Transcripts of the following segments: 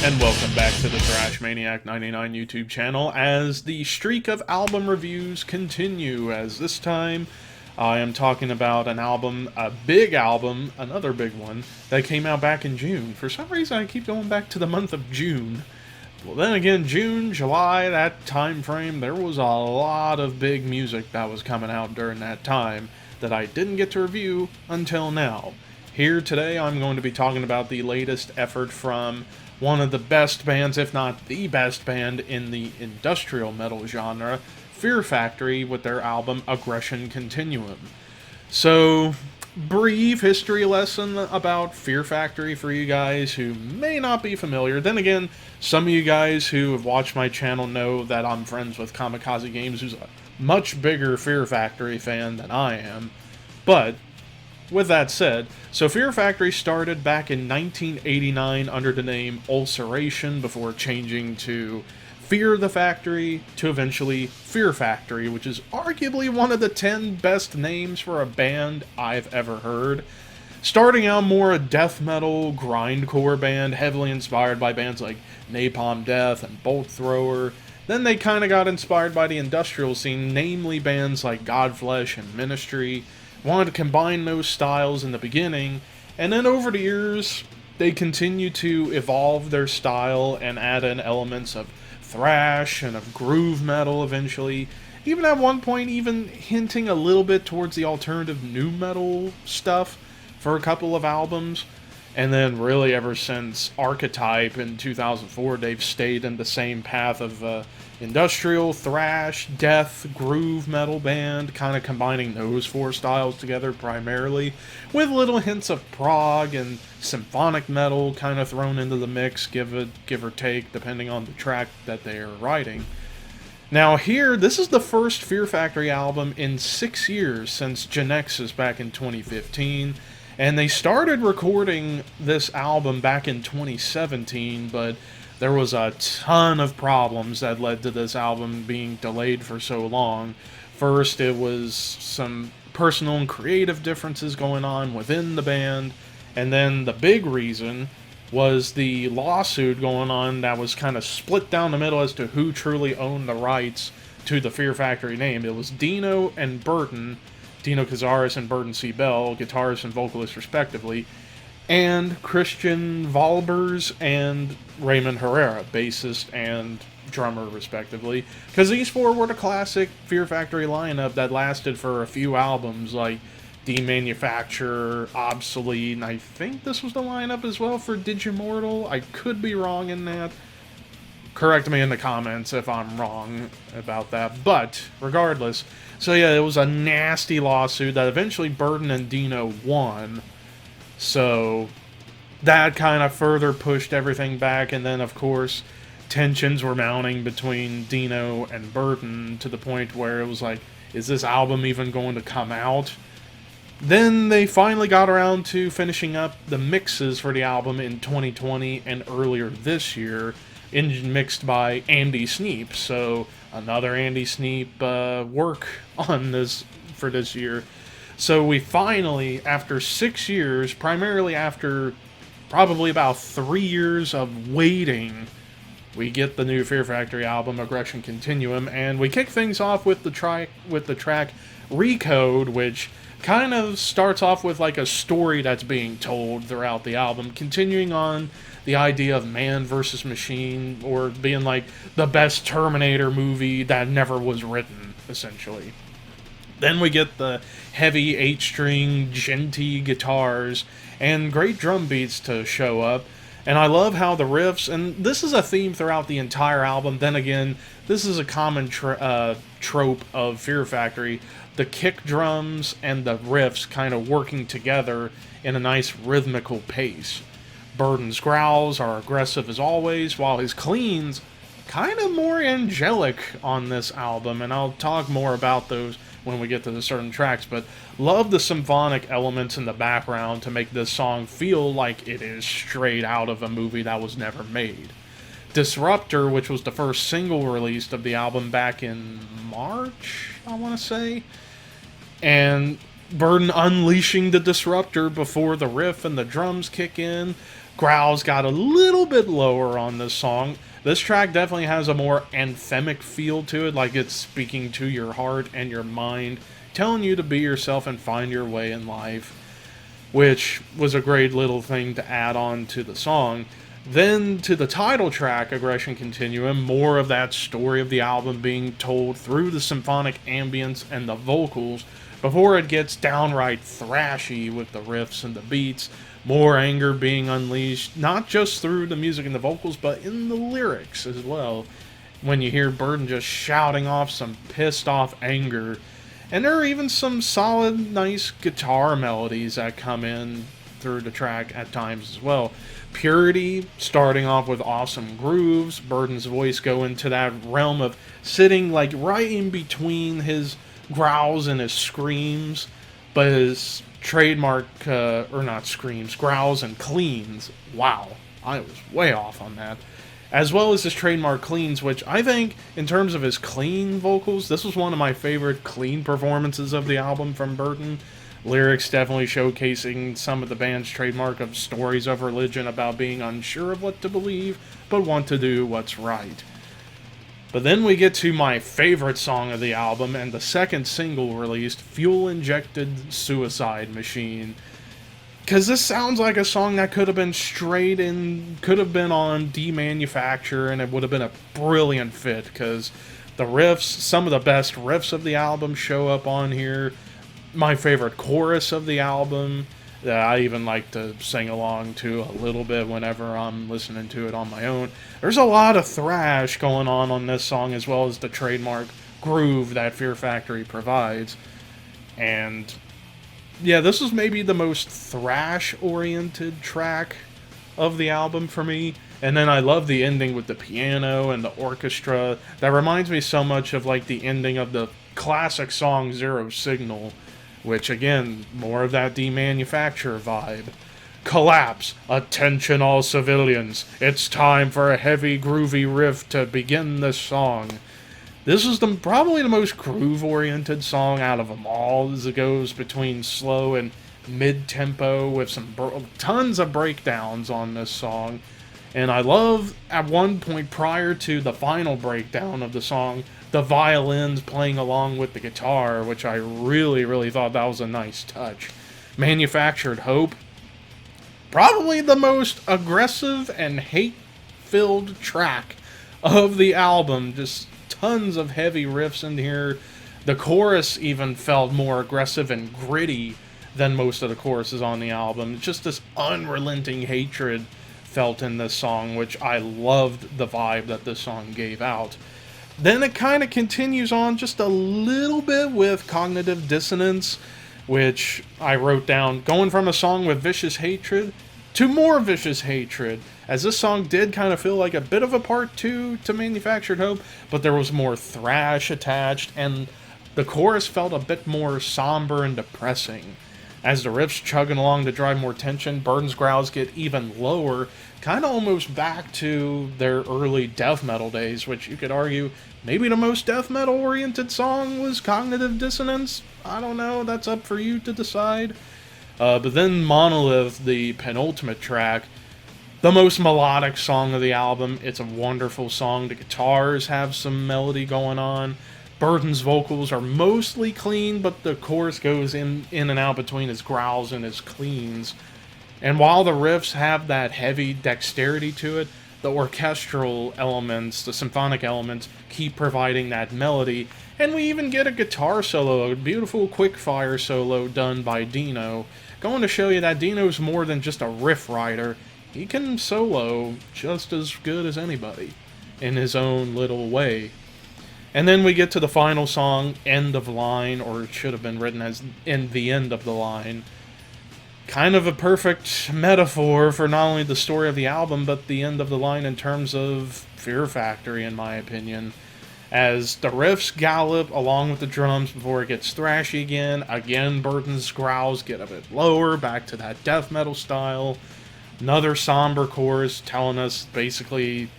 And welcome back to the Thrash Maniac 99 YouTube channel as the streak of album reviews continue, as this time I am talking about an album, a big album, another big one, that came out back in June. For some reason I keep going back to the month of June. Well, then again, June, July, that time frame, there was a lot of big music that was coming out during that time that I didn't get to review until now. Here today I'm going to be talking about the latest effort from one of the best bands, if not the best band in the industrial metal genre, Fear Factory, with their album Aggression Continuum. So, brief history lesson about Fear Factory for you guys who may not be familiar. Then again, some of you guys who have watched my channel know that I'm friends with Kamikaze Games, who's a much bigger Fear Factory fan than I am. But with that said, so Fear Factory started back in 1989 under the name Ulceration before changing to Fear the Factory to eventually Fear Factory, which is arguably one of the 10 best names for a band I've ever heard. Starting out more a death metal, grindcore band, heavily inspired by bands like Napalm Death and Bolt Thrower. Then they kind of got inspired by the industrial scene, namely bands like Godflesh and Ministry. Wanted to combine those styles in the beginning, and then over the years, they continue to evolve their style and add in elements of thrash and of groove metal eventually, even at one point even hinting a little bit towards the alternative nu metal stuff for a couple of albums. And then really ever since Archetype in 2004, they've stayed in the same path of industrial, thrash, death, groove metal band, kind of combining those four styles together primarily, with little hints of prog and symphonic metal kind of thrown into the mix, give or take, depending on the track that they are writing. Now here, this is the first Fear Factory album in 6 years since Genexus back in 2015, and they started recording this album back in 2017, but there was a ton of problems that led to this album being delayed for so long. First, it was some personal and creative differences going on within the band, and then the big reason was the lawsuit going on that was kind of split down the middle as to who truly owned the rights to the Fear Factory name. It was Dino and Burton, Dino Cazares and Burton C. Bell, guitarist and vocalist respectively, and Christian Valbers and Raymond Herrera, bassist and drummer respectively, because these four were the classic Fear Factory lineup that lasted for a few albums like Demanufacture, Obsolete, and I think this was the lineup as well for Digimortal. I could be wrong in that. Correct me in the comments if I'm wrong about that, but regardless, so yeah, it was a nasty lawsuit that eventually Burton and Dino won, so that kind of further pushed everything back, and then of course tensions were mounting between Dino and Burton to the point where it was like, is this album even going to come out? Then they finally got around to finishing up the mixes for the album in 2020 and earlier this year, mixed by Andy Sneap, so another Andy Sneap work on this for this year. So we finally, after 6 years, primarily after probably about 3 years of waiting, we get the new Fear Factory album, Aggression Continuum, and we kick things off with the track Recode, which kind of starts off with like a story that's being told throughout the album, continuing on the idea of man versus machine, or being like the best Terminator movie that never was written, essentially. Then we get the heavy 8-string Genty guitars and great drum beats to show up. And I love how the riffs, and this is a theme throughout the entire album. Then again, this is a common trope of Fear Factory. The kick drums and the riffs kind of working together in a nice rhythmical pace. Burton's growls are aggressive as always, while his cleans kind of more angelic on this album, and I'll talk more about those when we get to the certain tracks, but love the symphonic elements in the background to make this song feel like it is straight out of a movie that was never made. Disruptor, which was the first single released of the album back in March, I want to say, and Burton unleashing the Disruptor before the riff and the drums kick in. growls got a little bit lower on this song. This track definitely has a more anthemic feel to it, like it's speaking to your heart and your mind, telling you to be yourself and find your way in life, which was a great little thing to add on to the song. Then to the title track, Aggression Continuum, more of that story of the album being told through the symphonic ambience and the vocals before it gets downright thrashy with the riffs and the beats, more anger being unleashed, not just through the music and the vocals, but in the lyrics as well. When you hear Burden just shouting off some pissed off anger. And there are even some solid, nice guitar melodies that come in through the track at times as well. Purity, starting off with awesome grooves, Burden's voice go into that realm of sitting like right in between his growls and his screams, but his trademark, or not screams, growls and cleans. Wow, I was way off on that. As well as his trademark cleans, which I think, in terms of his clean vocals, this was one of my favorite clean performances of the album from Burden. Lyrics definitely showcasing some of the band's trademark of stories of religion about being unsure of what to believe, but want to do what's right. But then we get to my favorite song of the album, and the second single released, Fuel-Injected Suicide Machine. Because this sounds like a song that could have been straight in, could have been on Demanufacture, and it would have been a brilliant fit, because the riffs, some of the best riffs of the album show up on here. My favorite chorus of the album that I even like to sing along to a little bit whenever I'm listening to it on my own. There's a lot of thrash going on this song, as well as the trademark groove that Fear Factory provides. And yeah, this is maybe the most thrash-oriented track of the album for me. And then I love the ending with the piano and the orchestra. That reminds me so much of like the ending of the classic song Zero Signal, which, again, more of that Demanufacture vibe. Collapse! Attention all civilians! It's time for a heavy, groovy riff to begin this song. This is probably the most groove-oriented song out of them all, as it goes between slow and mid-tempo with some tons of breakdowns on this song. And I love, at one point prior to the final breakdown of the song, the violins playing along with the guitar, which I really, really thought that was a nice touch. Manufactured Hope, probably the most aggressive and hate-filled track of the album. Just tons of heavy riffs in here. The chorus even felt more aggressive and gritty than most of the choruses on the album. Just this unrelenting hatred felt in this song, which I loved the vibe that this song gave out. Then it kind of continues on just a little bit with Cognitive Dissonance, which I wrote down, going from a song with vicious hatred to more vicious hatred, as this song did kind of feel like a bit of a part 2 to Manufactured Hope, but there was more thrash attached, and the chorus felt a bit more somber and depressing. As the riffs chugging along to drive more tension, Burden's growls get even lower, kind of almost back to their early death metal days, which you could argue maybe the most death metal oriented song was Cognitive Dissonance. I don't know, that's up for you to decide. But then Monolith, the penultimate track, the most melodic song of the album. It's a wonderful song. The guitars have some melody going on. Burden's vocals are mostly clean, but the chorus goes in and out between his growls and his cleans. And while the riffs have that heavy dexterity to it, the orchestral elements, the symphonic elements, keep providing that melody. And we even get a guitar solo, a beautiful quick-fire solo done by Dino. Going to show you that Dino's more than just a riff writer. He can solo just as good as anybody, in his own little way. And then we get to the final song, End of Line, or it should have been written as In the End of the Line. Kind of a perfect metaphor for not only the story of the album, but the end of the line in terms of Fear Factory, in my opinion. As the riffs gallop along with the drums before it gets thrashy again Burden's growls get a bit lower, back to that death metal style. Another somber chorus telling us basically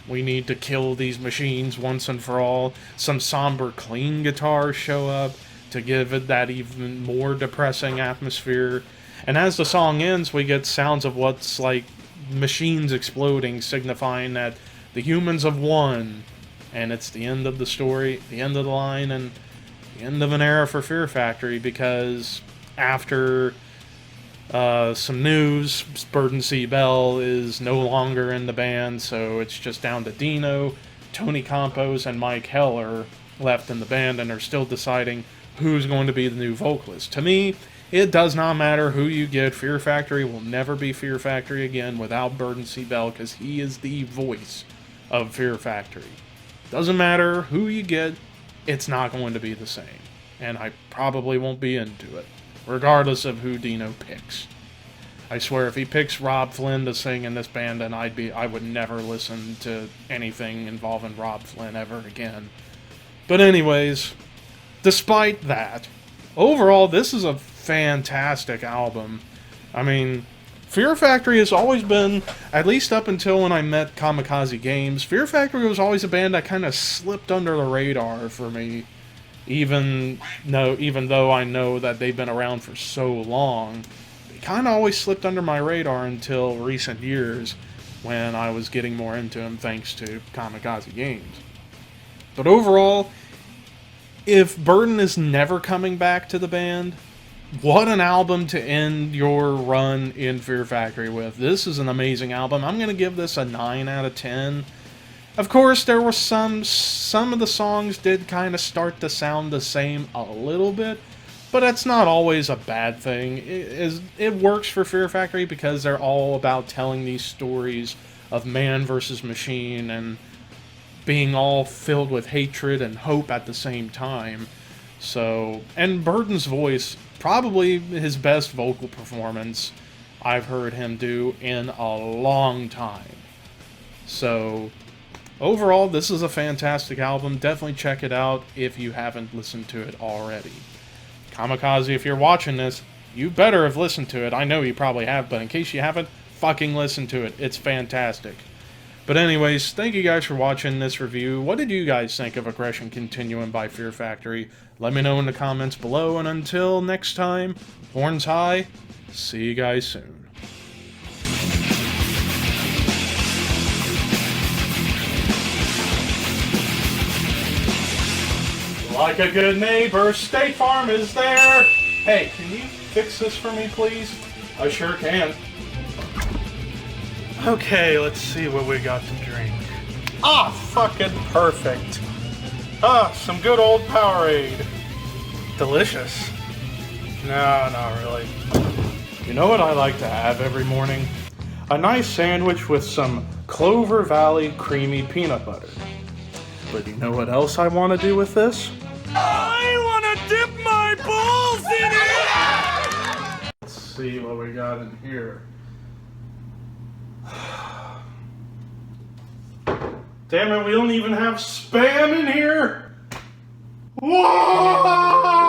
we need to kill these machines once and for all. Some somber clean guitars show up to give it that even more depressing atmosphere. And as the song ends, we get sounds of what's like machines exploding, signifying that the humans have won. And it's the end of the story, the end of the line, and the end of an era for Fear Factory, because after some news, Burton C. Bell is no longer in the band, so it's just down to Dino, Tony Campos, and Mike Heller left in the band, and are still deciding who's going to be the new vocalist. To me, it does not matter who you get. Fear Factory will never be Fear Factory again without Burton C. Bell, because he is the voice of Fear Factory. Doesn't matter who you get, it's not going to be the same. And I probably won't be into it, regardless of who Dino picks. I swear, if he picks Rob Flynn to sing in this band, then I would never listen to anything involving Rob Flynn ever again. But anyways, despite that, overall, this is a fantastic album. I mean, Fear Factory has always been, at least up until when I met Kamikaze Games, Fear Factory was always a band that kind of slipped under the radar for me. Even though I know that they've been around for so long, they kind of always slipped under my radar until recent years, when I was getting more into them thanks to Kamikaze Games. But overall, if Burton is never coming back to the band, what an album to end your run in Fear Factory with. This is an amazing album. I'm going to give this a 9 out of 10. Of course, there were some of the songs did kind of start to sound the same a little bit, but that's not always a bad thing. It works for Fear Factory because they're all about telling these stories of man versus machine and being all filled with hatred and hope at the same time. So, and Burton's voice, probably his best vocal performance I've heard him do in a long time. So, overall, this is a fantastic album. Definitely check it out if you haven't listened to it already. Kamikaze, if you're watching this, you better have listened to it. I know you probably have, but in case you haven't, fucking listen to it. It's fantastic. But anyways, thank you guys for watching this review. What did you guys think of Aggression Continuum by Fear Factory? Let me know in the comments below, and until next time, horns high, see you guys soon. Like a good neighbor, State Farm is there. Hey, can you fix this for me, please? I sure can. Okay, let's see what we got to drink. Ah, fucking perfect. Ah, some good old Powerade. Delicious. No, not really. You know what I like to have every morning? A nice sandwich with some Clover Valley creamy peanut butter. But you know what else I want to do with this? I want to dip my balls in it! Let's see what we got in here. Damn it, we don't even have Spam in here! Whoa!